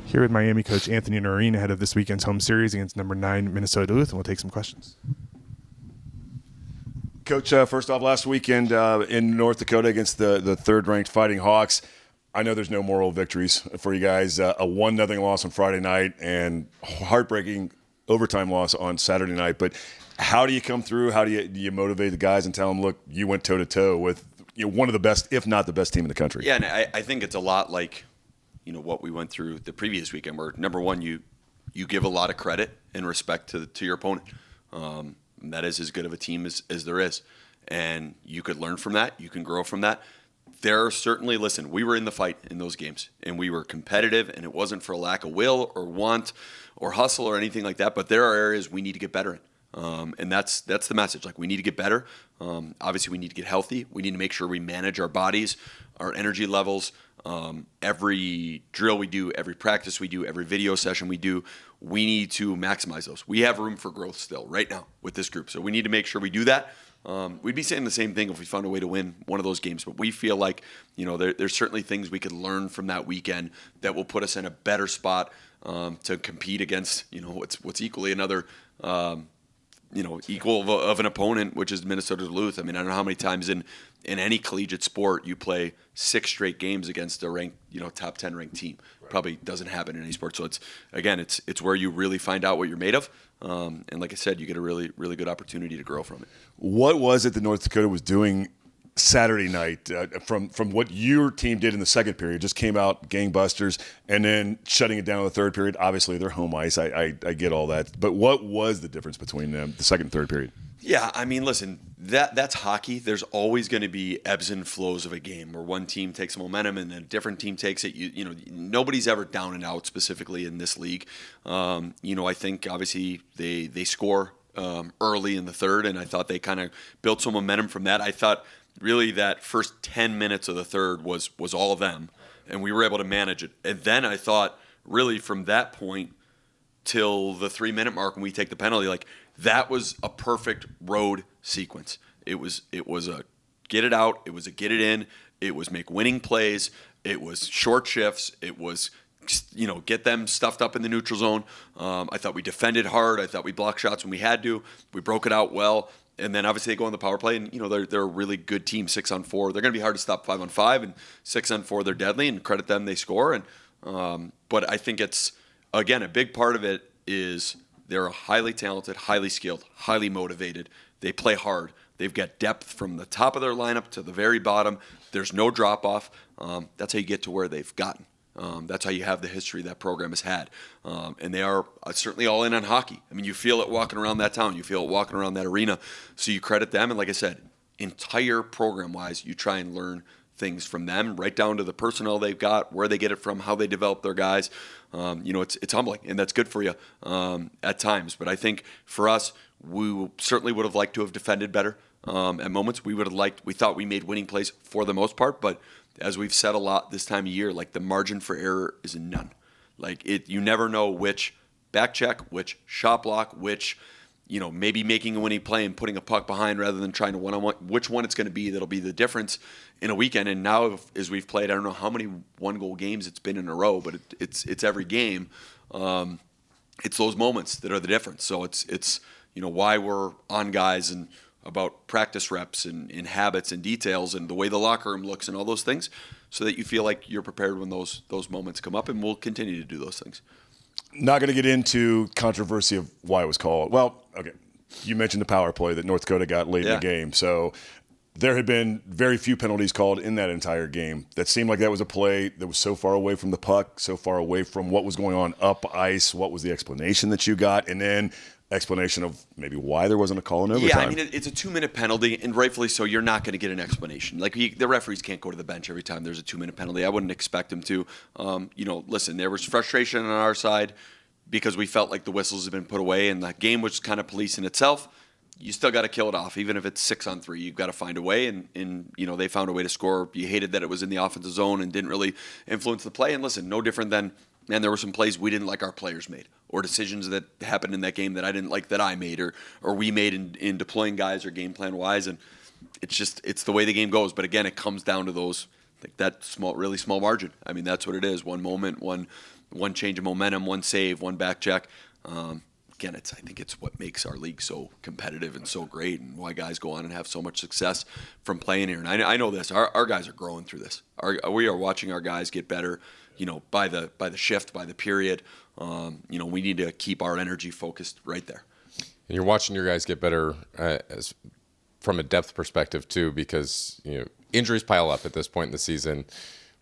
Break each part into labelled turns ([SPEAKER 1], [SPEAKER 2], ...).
[SPEAKER 1] Here with Miami coach Anthony Noreen ahead of this weekend's home series against number 9 Minnesota Duluth, and we'll take some questions.
[SPEAKER 2] Coach, first off, last weekend in North Dakota against the third-ranked Fighting Hawks, I know there's no moral victories for you guys. A 1-0 loss on Friday night and heartbreaking overtime loss on Saturday night. But how do you come through? How do you motivate the guys and tell them, look, you went toe-to-toe with one of the best, if not the best team in the country?
[SPEAKER 3] Yeah, and I think it's a lot like what we went through the previous weekend, where number one, you give a lot of credit and respect to your opponent. That is as good of a team as there is, and you could learn from that. You can grow from that. There are certainly, listen, we were in the fight in those games, and we were competitive, and it wasn't for a lack of will or want or hustle or anything like that. But there are areas we need to get better in, and that's the message. Like, we need to get better. Obviously, we need to get healthy. We need to make sure we manage our bodies, our energy levels. Every drill we do, every practice we do, every video session we do, we need to maximize those. We have room for growth still right now with this group, so we need to make sure we do that. We'd be saying the same thing if we found a way to win one of those games, but we feel like there's certainly things we could learn from that weekend that will put us in a better spot to compete against what's equally another equal of an opponent, which is Minnesota Duluth. I mean, I don't know how many times in any collegiate sport you play 6 straight games against a ranked, top 10 ranked team. Right. Probably doesn't happen in any sport. So it's where you really find out what you're made of. And like I said, you get a really, really good opportunity to grow from it.
[SPEAKER 2] What was it that North Dakota was doing Saturday night from what your team did in the second period? Just came out gangbusters and then shutting it down in the third period. Obviously, they're home ice. I get all that. But what was the difference between the second and third period?
[SPEAKER 3] Yeah, I mean, listen, that's hockey. There's always going to be ebbs and flows of a game where one team takes momentum and then a different team takes it. Nobody's ever down and out specifically in this league. I think obviously they score early in the third, and I thought they kind of built some momentum from that. I thought really that first 10 minutes of the third was all of them, and we were able to manage it. And then I thought really from that point till the 3-minute mark when we take the penalty, that was a perfect road sequence. It was a get it out, it was a get it in, it was make winning plays, it was short shifts, it was get them stuffed up in the neutral zone. I thought we defended hard. I thought we blocked shots when we had to. We broke it out well. And then obviously they go on the power play, and they're a really good team, 6-on-4. They're going to be hard to stop 5-on-5, and 6-on-4 they're deadly. And credit them, they score. And but I think it's again a big part of it is they're highly talented, highly skilled, highly motivated. They play hard. They've got depth from the top of their lineup to the very bottom. There's no drop off. That's how you get to where they've gotten. That's how you have the history that program has had. And they are certainly all in on hockey. I mean, you feel it walking around that town. You feel it walking around that arena. So you credit them. And like I said, entire program-wise, you try and learn things from them, right down to the personnel they've got, where they get it from, how they develop their guys. It's humbling, and that's good for you at times. But I think for us, we certainly would have liked to have defended better at moments. We thought we made winning plays for the most part, but as we've said a lot this time of year, the margin for error is none. You never know which back check, which shot block, which, maybe making a winning play and putting a puck behind rather than trying to one-on-one, which one it's going to be that'll be the difference in a weekend. And now, as we've played, I don't know how many one-goal games it's been in a row, but it's every game. It's those moments that are the difference. So it's why we're on guys and about practice reps and habits and details and the way the locker room looks and all those things, so that you feel like you're prepared when those moments come up, and we'll continue to do those things.
[SPEAKER 2] Not going to get into controversy of why it was called. Well, okay, you mentioned the power play that North Dakota got late in the game. So there had been very few penalties called in that entire game. That seemed like that was a play that was so far away from the puck, so far away from what was going on up ice. What was the explanation that you got? And then explanation of maybe why there wasn't a call in overtime.
[SPEAKER 3] Yeah, I mean, it's a 2-minute penalty, and rightfully so. You're not going to get an explanation. The referees can't go to the bench every time there's a 2-minute penalty. I wouldn't expect them to. Listen, there was frustration on our side because we felt like the whistles had been put away, and the game was kind of policing itself. You still got to kill it off, even if it's 6-on-3. You've got to find a way, and they found a way to score. You hated that it was in the offensive zone and didn't really influence the play. And listen, no different than, man, there were some plays we didn't like our players made, or decisions that happened in that game that I didn't like that I made, or we made in deploying guys or game plan wise. And it's the way the game goes. But again, it comes down to those, that really small margin. I mean, that's what it is. One moment, one one change of momentum, one save, one back check. Again, I think it's what makes our league so competitive and so great, and why guys go on and have so much success from playing here. And I know this. Our guys are growing through this. We are watching our guys get better, by the shift, by the period. We need to keep our energy focused right there.
[SPEAKER 4] And you're watching your guys get better from a depth perspective too, because injuries pile up at this point in the season.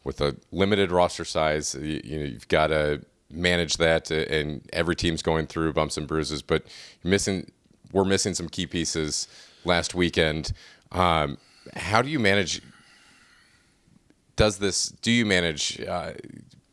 [SPEAKER 4] With a limited roster size, you've got to manage that, and every team's going through bumps and bruises. But we're missing some key pieces last weekend. How do you manage? Do you manage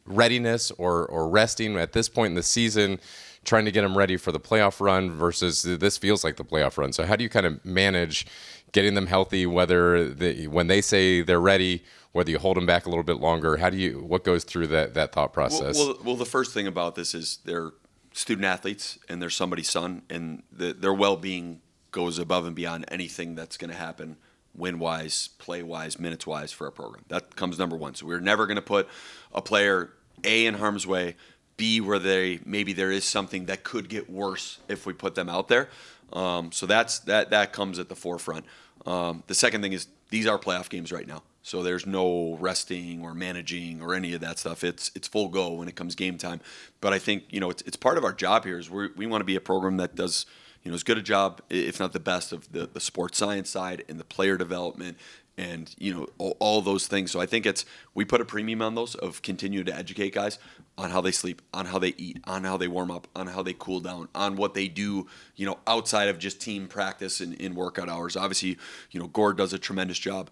[SPEAKER 4] readiness or resting at this point in the season, trying to get them ready for the playoff run versus this feels like the playoff run? So how do you kind of manage getting them healthy, when they say they're ready, whether you hold them back a little bit longer? What goes through that thought process?
[SPEAKER 3] Well, the first thing about this is they're student athletes and they're somebody's son, and their well-being goes above and beyond anything that's going to happen win-wise, play-wise, minutes-wise for our program. That comes number one. So we're never going to put a player, A, in harm's way, B, where maybe there is something that could get worse if we put them out there. So that comes at the forefront. The second thing is these are playoff games right now. So there's no resting or managing or any of that stuff. It's full go when it comes game time. But I think, it's part of our job here is we want to be a program that does, as good a job, if not the best, of the sports science side and the player development and, all those things. So I think we put a premium on those of continue to educate guys on how they sleep, on how they eat, on how they warm up, on how they cool down, on what they do, outside of just team practice and in workout hours. Obviously, Gord does a tremendous job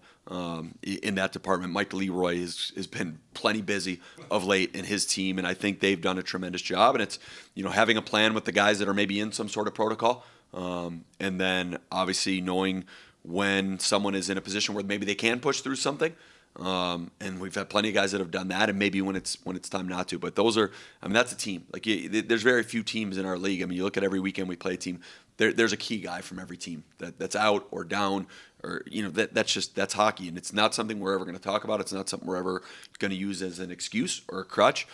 [SPEAKER 3] in that department. Mike Leroy has been plenty busy of late in his team, and I think they've done a tremendous job. And it's, having a plan with the guys that are maybe in some sort of protocol, and then obviously knowing when someone is in a position where maybe they can push through something. And we've had plenty of guys that have done that, and maybe when it's time not to. But that's a team. Like there's very few teams in our league. You look at every weekend we play a team. There's a key guy from every team that's out or down, or that's hockey, and it's not something we're ever going to talk about. It's not something we're ever going to use as an excuse or a crutch.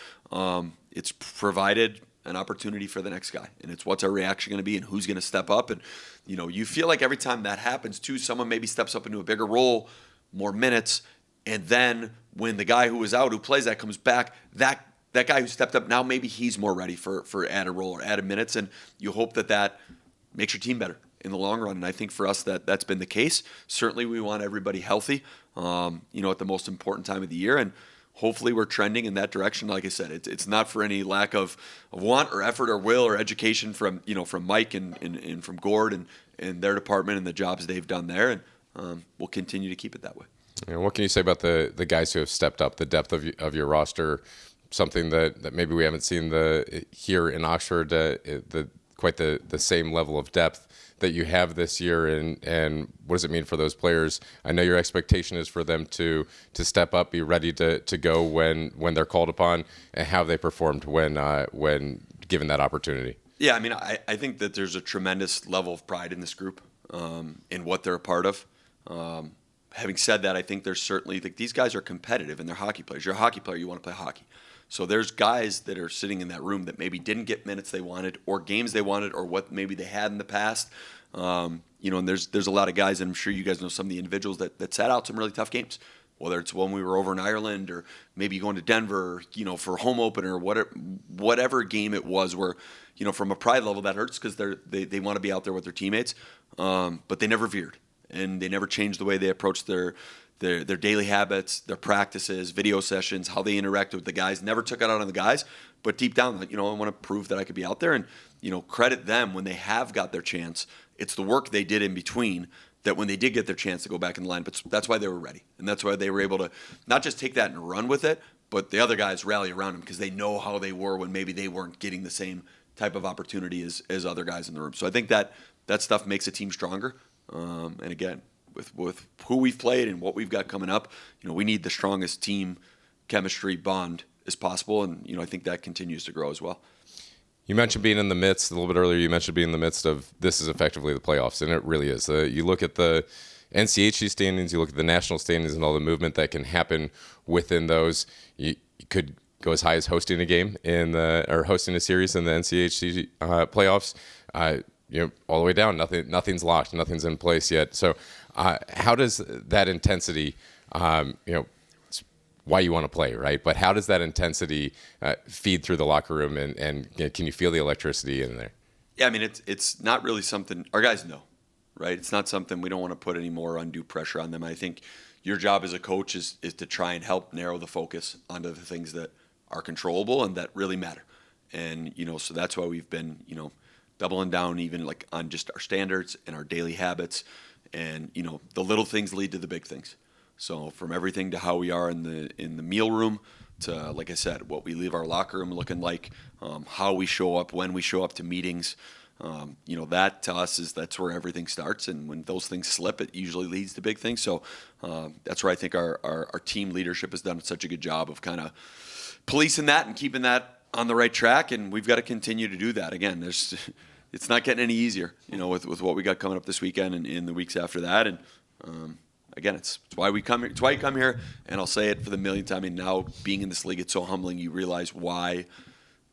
[SPEAKER 3] It's provided an opportunity for the next guy, and it's what's our reaction going to be and who's going to step up. And you feel like every time that happens too, someone maybe steps up into a bigger role, more minutes, and then when the guy who was out who plays that comes back, that guy who stepped up, now maybe he's more ready for added role or added minutes, and you hope that makes your team better in the long run. And I think for us that's been the case. Certainly we want everybody healthy at the most important time of the year, and hopefully we're trending in that direction. Like I said, it's not for any lack of want or effort or will or education from Mike and from Gord and their department and the jobs they've done there, and we'll continue to keep it that way.
[SPEAKER 4] What can you say about the guys who have stepped up, the depth of your roster, something that maybe we haven't seen here in Oxford, quite the same level of depth that you have this year, and what does it mean for those players? I know your expectation is for them to step up, be ready to go when they're called upon, and how they performed when given that opportunity.
[SPEAKER 3] Yeah, I think that there's a tremendous level of pride in this group, in what they're a part of. Having said that, I think there's certainly these guys are competitive and they're hockey players. You're a hockey player, you want to play hockey. So there's guys that are sitting in that room that maybe didn't get minutes they wanted or games they wanted or what maybe they had in the past. And there's a lot of guys, and I'm sure you guys know some of the individuals that sat out some really tough games, whether it's when we were over in Ireland or maybe going to Denver, for home opener or whatever game it was where, from a pride level that hurts because they want to be out there with their teammates, but they never veered. And they never changed the way they approached their daily habits, their practices, video sessions, how they interacted with the guys. Never took it out on the guys, but deep down, I want to prove that I could be out there and, credit them when they have got their chance. It's the work they did in between that when they did get their chance to go back in the line, but that's why they were ready. And that's why they were able to not just take that and run with it, but the other guys rally around them because they know how they were when maybe they weren't getting the same type of opportunity as other guys in the room. So I think that stuff makes a team stronger. And again, with who we've played and what we've got coming up, we need the strongest team chemistry bond as possible, and I think that continues to grow as well.
[SPEAKER 4] You mentioned being in the midst a little bit earlier. You mentioned being in the midst of this is effectively the playoffs, and it really is. You look at the NCHC standings, you look at the national standings, and all the movement that can happen within those. You could go as high as hosting a game or hosting a series in the NCHC playoffs. All the way down, nothing's locked, nothing's in place yet. So, how does that intensity, it's why you want to play, right? But how does that intensity feed through the locker room, and can you feel the electricity in there?
[SPEAKER 3] Yeah, I mean, it's not really something our guys know, right? It's not something we don't want to put any more undue pressure on them. I think your job as a coach is to try and help narrow the focus onto the things that are controllable and that really matter. And, so that's why we've been, doubling down even like on just our standards and our daily habits. And, the little things lead to the big things. So from everything to how we are in the meal room to, like I said, what we leave our locker room looking like, how we show up, when we show up to meetings, that to us that's where everything starts. And when those things slip, it usually leads to big things. So that's where I think our team leadership has done such a good job of kind of policing that and keeping that on the right track. And we've got to continue to do that. Again, it's not getting any easier, with what we got coming up this weekend and in the weeks after that. And again, it's why we come here. It's why you come here. And I'll say it for the millionth time. And now being in this league, it's so humbling. You realize why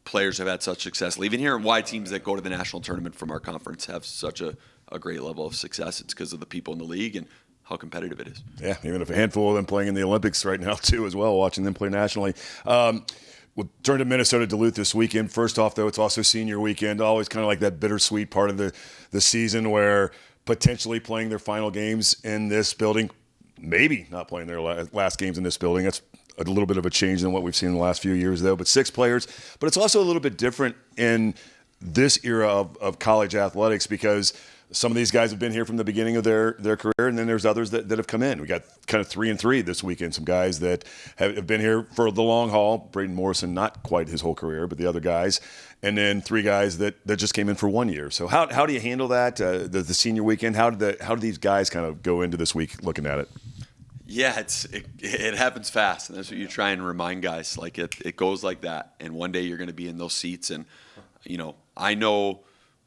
[SPEAKER 3] players have had such success leaving here and why teams that go to the national tournament from our conference have such a great level of success. It's because of the people in the league and how competitive it is.
[SPEAKER 2] Yeah, even if a handful of them playing in the Olympics right now too as well, watching them play nationally. We'll turn to Minnesota Duluth this weekend. First off, though, it's also senior weekend. Always kind of like that bittersweet part of the season where potentially playing their final games in this building, maybe not playing their last games in this building. That's a little bit of a change than what we've seen in the last few years, though. But 6 players. But it's also a little bit different in this era of college athletics because some of these guys have been here from the beginning of their career, and then there's others that have come in. We got kind of 3-3 this weekend. Some guys that have been here for the long haul. Brayden Morrison, not quite his whole career, but the other guys. And then 3 guys that just came in for 1 year. So how do you handle that, the senior weekend? How do these guys kind of go into this week looking at it?
[SPEAKER 3] Yeah, it happens fast, and that's what you try and remind guys. Like it goes like that, and one day you're going to be in those seats, and I know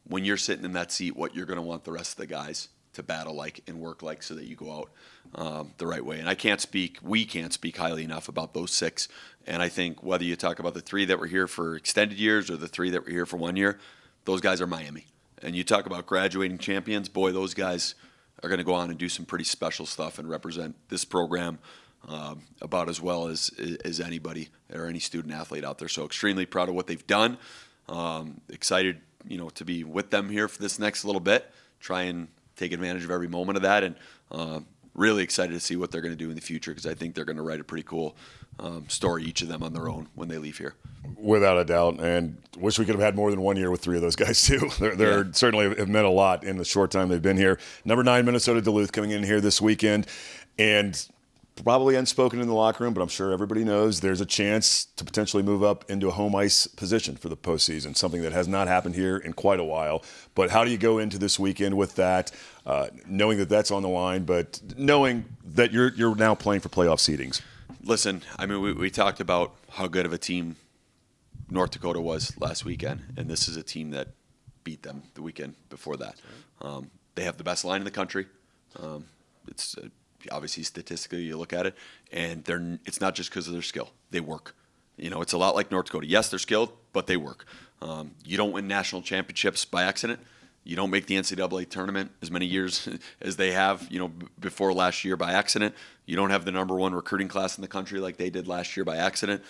[SPEAKER 3] when you're sitting in that seat, what you're going to want the rest of the guys to battle like and work like, so that you go out the right way. And we can't speak highly enough about those 6. And I think whether you talk about the 3 that were here for extended years or the 3 that were here for 1 year, those guys are Miami. And you talk about graduating champions, boy, those guys are going to go on and do some pretty special stuff and represent this program about as well as anybody or any student athlete out there. So extremely proud of what they've done. Excited, to be with them here for this next little bit. Try and take advantage of every moment of that, and really excited to see what they're going to do in the future because I think they're going to write a pretty cool story, each of them on their own, when they leave here.
[SPEAKER 2] Without a doubt, and wish we could have had more than 1 year with 3 of those guys too. They're certainly have meant a lot in the short time they've been here. Number 9, Minnesota Duluth coming in here this weekend, and probably unspoken in the locker room, but I'm sure everybody knows there's a chance to potentially move up into a home ice position for the postseason, something that has not happened here in quite a while. But how do you go into this weekend with that, knowing that that's on the line, but knowing that you're now playing for playoff seedings?
[SPEAKER 3] Listen, I mean, we talked about how good of a team North Dakota was last weekend, and this is a team that beat them the weekend before that. They have the best line in the country. It's obviously statistically you look at it, and it's not just because of their skill. They work. It's a lot like North Dakota. Yes, they're skilled, but they work. You don't win national championships by accident. You don't make the NCAA tournament as many years as they have, before last year by accident. You don't have the number 1 recruiting class in the country like they did last year by accident.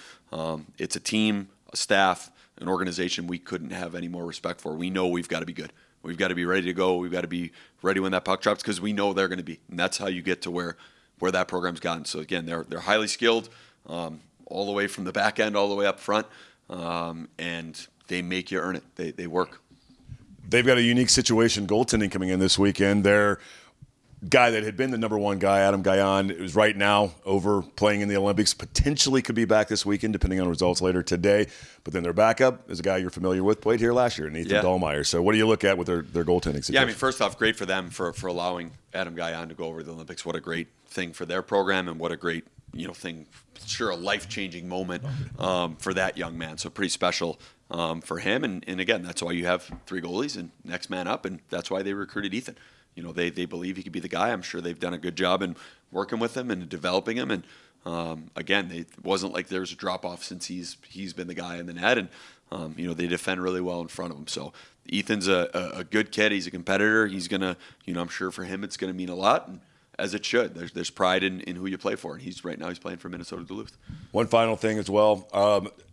[SPEAKER 3] It's a team, a staff, an organization we couldn't have any more respect for. We know we've got to be good. We've got to be ready to go. We've got to be ready when that puck drops because we know they're going to be. And that's how you get to where that program's gotten. So, again, they're highly skilled all the way from the back end all the way up front, and they make you earn it. They work.
[SPEAKER 2] They've got a unique situation goaltending coming in this weekend. Their guy that had been the number 1 guy, Adam Guyon, is right now over playing in the Olympics. Potentially could be back this weekend, depending on results later today. But then their backup is a guy you're familiar with, played here last year, Nathan Dahlmeyer. So what do you look at with their goaltending situation?
[SPEAKER 3] Yeah, I mean, first off, great for them for allowing Adam Guyon to go over to the Olympics. What a great thing for their program, and what a great thing. Sure, a life-changing moment for that young man. So pretty special for him. And again, that's why you have 3 goalies and next man up, and that's why they recruited Ethan. They believe he could be the guy. I'm sure they've done a good job in working with him and developing him. And Again, it wasn't like there's a drop off since he's been the guy in the net, and they defend really well in front of him. So Ethan's a good kid. He's a competitor. He's gonna, I'm sure for him it's gonna mean a lot, and as it should. There's pride in who you play for, and he's playing for Minnesota Duluth.
[SPEAKER 2] One final thing as well,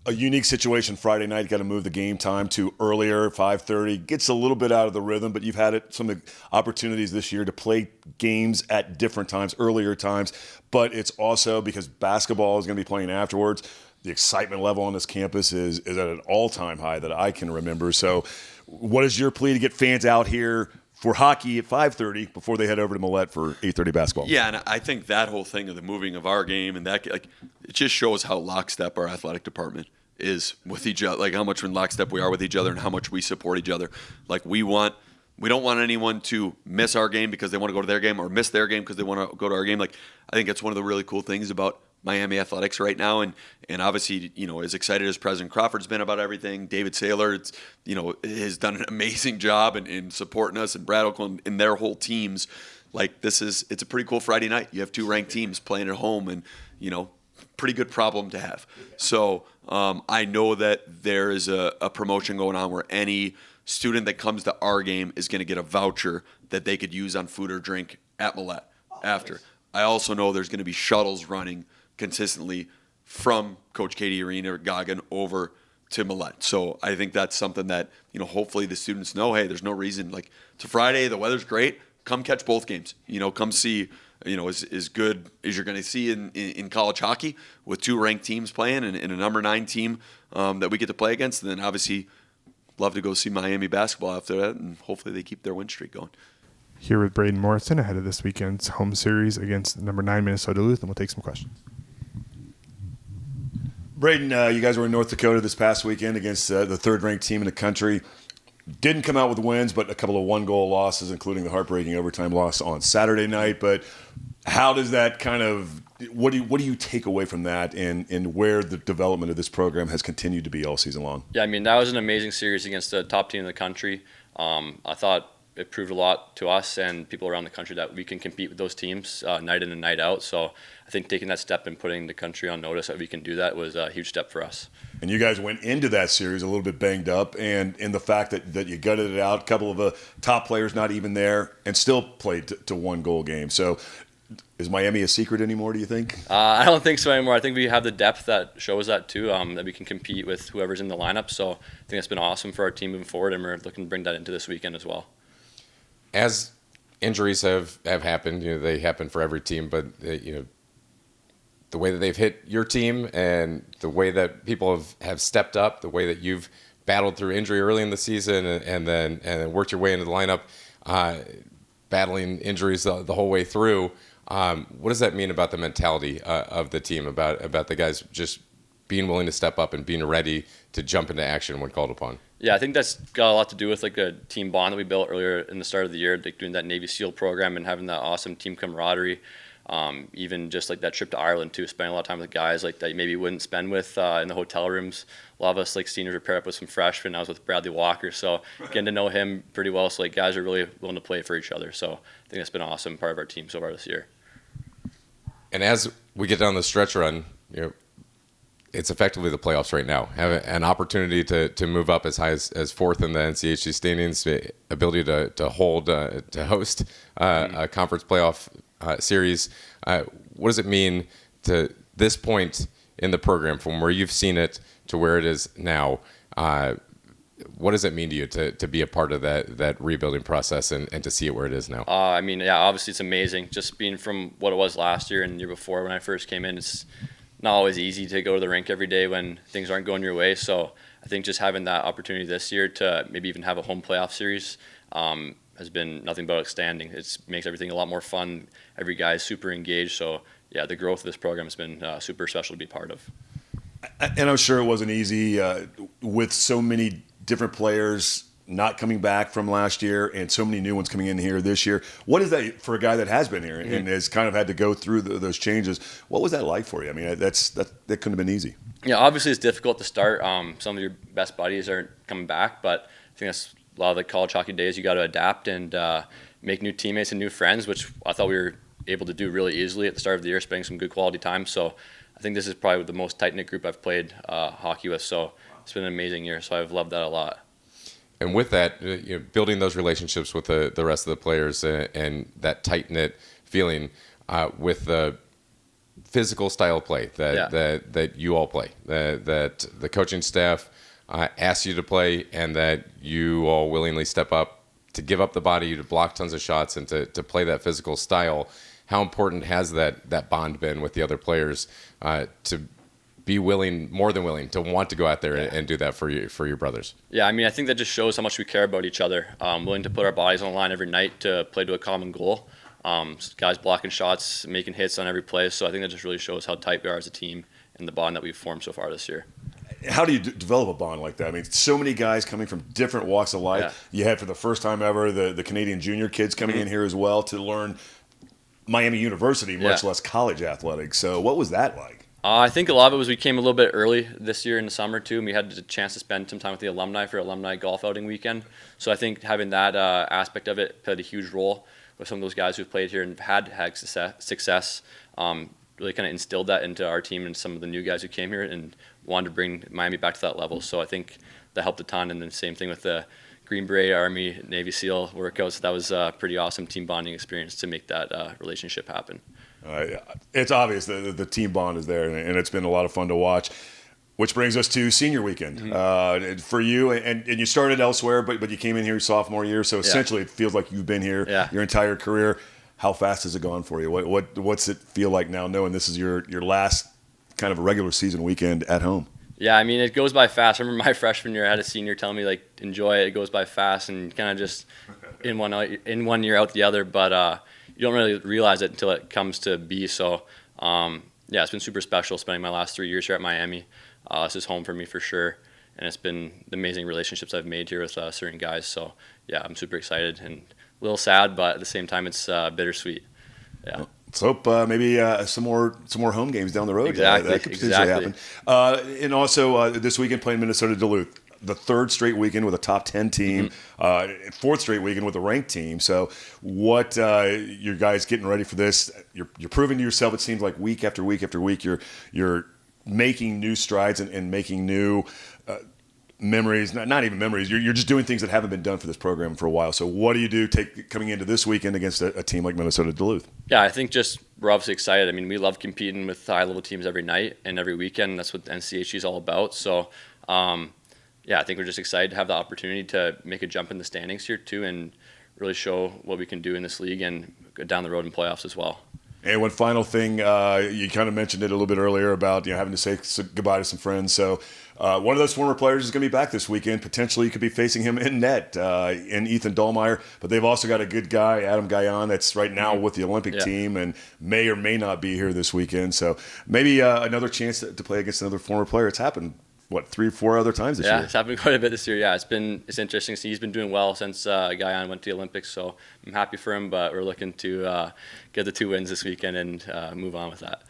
[SPEAKER 2] a unique situation Friday night. Got to move the game time to earlier, 5:30. Gets a little bit out of the rhythm, but you've had some opportunities this year to play games at different times, earlier times. But it's also because basketball is going to be playing afterwards. The excitement level on this campus is at an all-time high that I can remember. So what is your plea to get fans out here for hockey at 5:30 before they head over to Millette for 8:30 basketball?
[SPEAKER 3] Yeah, and I think that whole thing of the moving of our game and that, like, it just shows how lockstep our athletic department is with each other, like how much in lockstep we are with each other and how much we support each other. Like we don't want anyone to miss our game because they want to go to their game or miss their game because they want to go to our game. Like I think it's one of the really cool things about Miami athletics right now, and obviously, as excited as President Crawford's been about everything, David Saylor, has done an amazing job in supporting us, and Brad Oakland and their whole teams. Like it's a pretty cool Friday night. You have two ranked teams playing at home, and pretty good problem to have. So I know that there is a promotion going on where any student that comes to our game is going to get a voucher that they could use on food or drink at Millette after. I also know there's going to be shuttles running consistently from Coach Katie Arena or Goggin over to Millette. So I think that's something that, hopefully the students know, hey, there's no reason, like it's a Friday, the weather's great, come catch both games. Come see, as good as you're going to see in college hockey with two ranked teams playing and a number 9 team that we get to play against. And then obviously love to go see Miami basketball after that, and hopefully they keep their win streak going.
[SPEAKER 1] Here with Brayden Morrison ahead of this weekend's home series against number 9 Minnesota Duluth, and we'll take some questions.
[SPEAKER 2] Brayden, you guys were in North Dakota this past weekend against the third-ranked team in the country. Didn't come out with wins, but a couple of one-goal losses, including the heartbreaking overtime loss on Saturday night. But how does that what do you take away from that, and where the development of this program has continued to be all season long?
[SPEAKER 5] Yeah, I mean, that was an amazing series against the top team in the country. I thought it proved a lot to us and people around the country that we can compete with those teams night in and night out. So I think taking that step and putting the country on notice that we can do that was a huge step for us.
[SPEAKER 2] And you guys went into that series a little bit banged up, and in the fact that you gutted it out, a couple of the top players not even there, and still played to one-goal game. So is Miami a secret anymore, do you think?
[SPEAKER 5] I don't think so anymore. I think we have the depth that shows that too, that we can compete with whoever's in the lineup. So I think that's been awesome for our team moving forward, and we're looking to bring that into this weekend as well.
[SPEAKER 4] As injuries have happened, they happen for every team, but the way that they've hit your team and the way that people have stepped up, the way that you've battled through injury early in the season and then worked your way into the lineup, battling injuries the whole way through. What does that mean about the mentality of the team, about the guys just being willing to step up and being ready to jump into action when called upon?
[SPEAKER 5] Yeah, I think that's got a lot to do with like a team bond that we built earlier in the start of the year, like doing that Navy SEAL program and having that awesome team camaraderie. Even just like that trip to Ireland too, spending a lot of time with guys like that you maybe wouldn't spend with in the hotel rooms. A lot of us like seniors were paired up with some freshmen. I was with Bradley Walker, so getting to know him pretty well. So like guys are really willing to play for each other. So I think that's been an awesome part of our team so far this year.
[SPEAKER 4] And as we get down the stretch run, it's effectively the playoffs right now. Have an opportunity to move up as high as fourth in the NCHC standings, ability to host a conference playoff series. What does it mean to this point in the program, from where you've seen it to where it is now? What does it mean to you to be a part of that rebuilding process and to see it where it is now?
[SPEAKER 5] I mean, yeah, obviously it's amazing. Just being from what it was last year and the year before when I first came in, it's not always easy to go to the rink every day when things aren't going your way. So I think just having that opportunity this year to maybe even have a home playoff series has been nothing but outstanding. It makes everything a lot more fun. Every guy is super engaged. So yeah, the growth of this program has been super special to be part of.
[SPEAKER 2] And I'm sure it wasn't easy with so many different players not coming back from last year and so many new ones coming in here this year. What is that for a guy that has been here and has kind of had to go through those changes? What was that like for you? I mean, that couldn't have been easy.
[SPEAKER 5] Yeah, obviously it's difficult to start. Some of your best buddies aren't coming back, but I think that's a lot of the college hockey days. You got to adapt and make new teammates and new friends, which I thought we were able to do really easily at the start of the year, spending some good quality time. So I think this is probably the most tight-knit group I've played hockey with. So it's been an amazing year. So I've loved that a lot.
[SPEAKER 4] And with that, building those relationships with the rest of the players and that tight-knit feeling with the physical style play that you all play, that the coaching staff asks you to play, and that you all willingly step up to give up the body, to block tons of shots, and to play that physical style. How important has that bond been with the other players to be willing, more than willing, to want to go out there and do that for your brothers?
[SPEAKER 5] Yeah, I mean, I think that just shows how much we care about each other. Willing to put our bodies on the line every night to play to a common goal. Guys blocking shots, making hits on every play. So I think that just really shows how tight we are as a team and the bond that we've formed so far this year.
[SPEAKER 2] How do you develop a bond like that? I mean, so many guys coming from different walks of life. Yeah. You had, for the first time ever, the Canadian junior kids coming in here as well to learn Miami University, much less college athletics. So what was that like?
[SPEAKER 5] I think a lot of it was we came a little bit early this year in the summer too, and we had the chance to spend some time with the alumni for alumni golf outing weekend. So I think having that aspect of it played a huge role with some of those guys who've played here and had success. Really kind of instilled that into our team and some of the new guys who came here and wanted to bring Miami back to that level. So I think that helped a ton. And then same thing with the Green Beret, Army, Navy SEAL workouts. That was a pretty awesome team bonding experience to make that relationship happen.
[SPEAKER 2] It's obvious that the team bond is there, and it's been a lot of fun to watch. Which brings us to senior weekend for you, and you started elsewhere, but you came in here your sophomore year, so essentially it feels like you've been here your entire career. How fast has it gone for you? What's it feel like now, knowing this is your last kind of a regular season weekend at home?
[SPEAKER 5] Yeah, I mean, it goes by fast. I remember my freshman year, I had a senior telling me, like, enjoy it. It goes by fast, and kind of just in one year out the other, but you don't really realize it until it comes to be. So, it's been super special spending my last 3 years here at Miami. This is home for me for sure, and it's been the amazing relationships I've made here with certain guys. So, yeah, I'm super excited and a little sad, but at the same time, it's bittersweet. Yeah.
[SPEAKER 2] Let's hope maybe some more home games down the road.
[SPEAKER 5] Exactly.
[SPEAKER 2] That could potentially happen. And also this weekend playing Minnesota Duluth. The third straight weekend with a top 10 team, fourth straight weekend with a ranked team. So what your guys getting ready for this? You're proving to yourself, it seems like week after week after week, you're making new strides and making new memories, not even memories. You're just doing things that haven't been done for this program for a while. So what do you do coming into this weekend against a team like Minnesota Duluth?
[SPEAKER 5] Yeah, I think just we're obviously excited. I mean, we love competing with high-level teams every night and every weekend. That's what the NCHC is all about. So, I think we're just excited to have the opportunity to make a jump in the standings here too and really show what we can do in this league and go down the road in playoffs as well.
[SPEAKER 2] And one final thing, you kind of mentioned it a little bit earlier about having to say goodbye to some friends. So one of those former players is going to be back this weekend. Potentially, you could be facing him in net in Ethan Dahlmeyer. But they've also got a good guy, Adam Guyon, that's right now with the Olympic team and may or may not be here this weekend. So maybe another chance to play against another former player. It's happened, 3 or 4 other times this year?
[SPEAKER 5] Yeah, it's happened quite a bit this year. Yeah, it's interesting to see. He's been doing well since Guyon went to the Olympics, so I'm happy for him, but we're looking to get the 2 wins this weekend and move on with that.